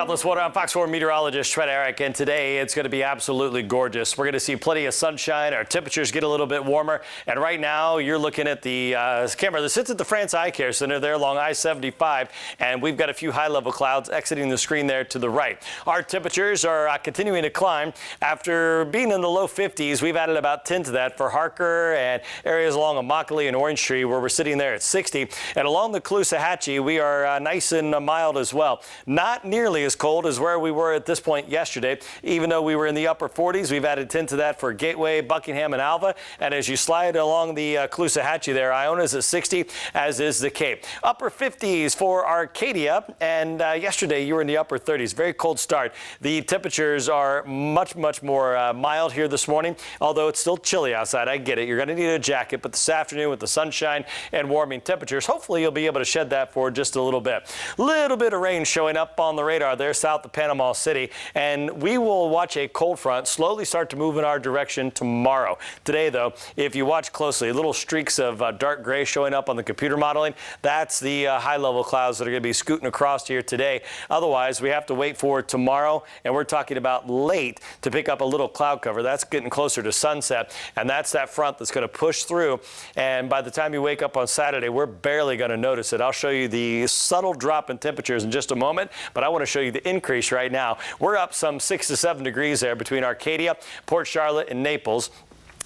Southwest Water. I'm Fox 4 meteorologist Trent Eric, and today it's going to be absolutely gorgeous. We're going to see plenty of sunshine. Our temperatures get a little bit warmer, and right now you're looking at the camera that sits at the France Eye Care Center there along I-75, and we've got a few high-level clouds exiting the screen there to the right. Our temperatures are continuing to climb. After being in the low 50s, we've added about 10 to that for Harker and areas along Immokalee and Orange Tree, where we're sitting there at 60, and along the Caloosahatchee we are nice and mild as well. Not nearly as cold as where we were at this point yesterday. Even though we were in the upper 40s, we've added 10 to that for Gateway, Buckingham, and Alva. And as you slide along the Caloosahatchee there, Iona's at 60, as is the Cape. Upper 50s for Arcadia, and yesterday you were in the upper 30s. Very cold start. The temperatures are much more mild here this morning, although it's still chilly outside. I get it. You're going to need a jacket, but this afternoon with the sunshine and warming temperatures, hopefully you'll be able to shed that for just a little bit. Little bit of rain showing up on the radar there south of Panama City, and we will watch a cold front slowly start to move in our direction tomorrow. Today, though, if you watch closely, little streaks of dark gray showing up on the computer modeling. That's the high-level clouds that are going to be scooting across here today. Otherwise, we have to wait for tomorrow, and we're talking about late to pick up a little cloud cover. That's getting closer to sunset, and that's that front that's going to push through. And by the time you wake up on Saturday, we're barely going to notice it. I'll show you the subtle drop in temperatures in just a moment, but I want to show you the increase right now. We're up some 6 to 7 degrees there between Arcadia, Port Charlotte, and Naples.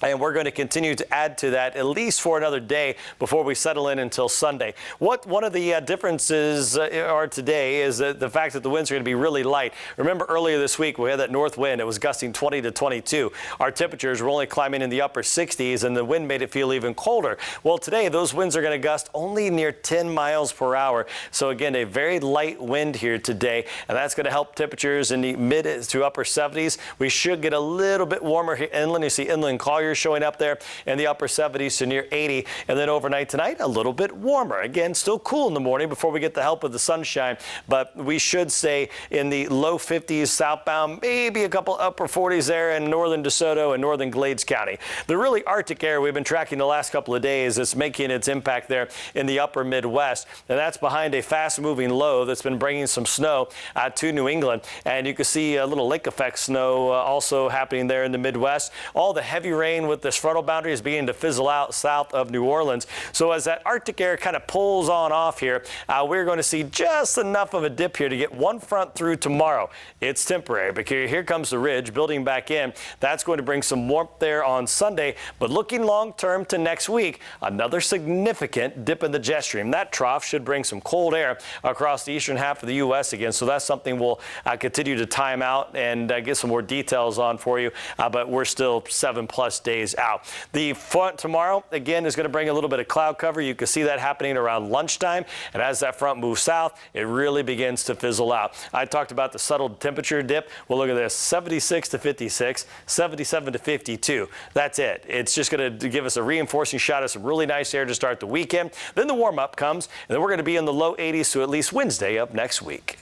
And we're going to continue to add to that at least for another day before we settle in until Sunday. One of the differences are today is that the fact that the winds are going to be really light. Remember earlier this week we had that north wind. It was gusting 20 to 22. Our temperatures were only climbing in the upper 60s, and the wind made it feel even colder. Well, today those winds are going to gust only near 10 miles per hour. So again, a very light wind here today, and that's going to help temperatures in the mid to upper 70s. We should get a little bit warmer here inland. You see inland Collier showing up there in the upper 70s to near 80, and then overnight tonight a little bit warmer. Again, still cool in the morning before we get the help of the sunshine, but we should stay in the low 50s southbound, maybe a couple upper 40s there in northern DeSoto and northern Glades County. The really Arctic air we've been tracking the last couple of days is making its impact there in the upper Midwest, and that's behind a fast-moving low that's been bringing some snow to New England. And you can see a little lake effect snow also happening there in the Midwest. All the heavy rain with this frontal boundary is beginning to fizzle out south of New Orleans. So as that Arctic air kind of pulls on off here, we're going to see just enough of a dip here to get one front through tomorrow. It's temporary, but here comes the ridge building back in. That's going to bring some warmth there on Sunday, but looking long term to next week, another significant dip in the jet stream. That trough should bring some cold air across the eastern half of the U.S. again, so that's something we'll continue to time out and get some more details on for you, but we're still 7+ days out. The front tomorrow, again, is going to bring a little bit of cloud cover. You can see that happening around lunchtime, and as that front moves south, it really begins to fizzle out. I talked about the subtle temperature dip. Well, look at this, 76 to 56, 77 to 52. That's it. It's just going to give us a reinforcing shot of some really nice air to start the weekend. Then the warm-up comes, and then we're going to be in the low 80s to at least Wednesday of next week.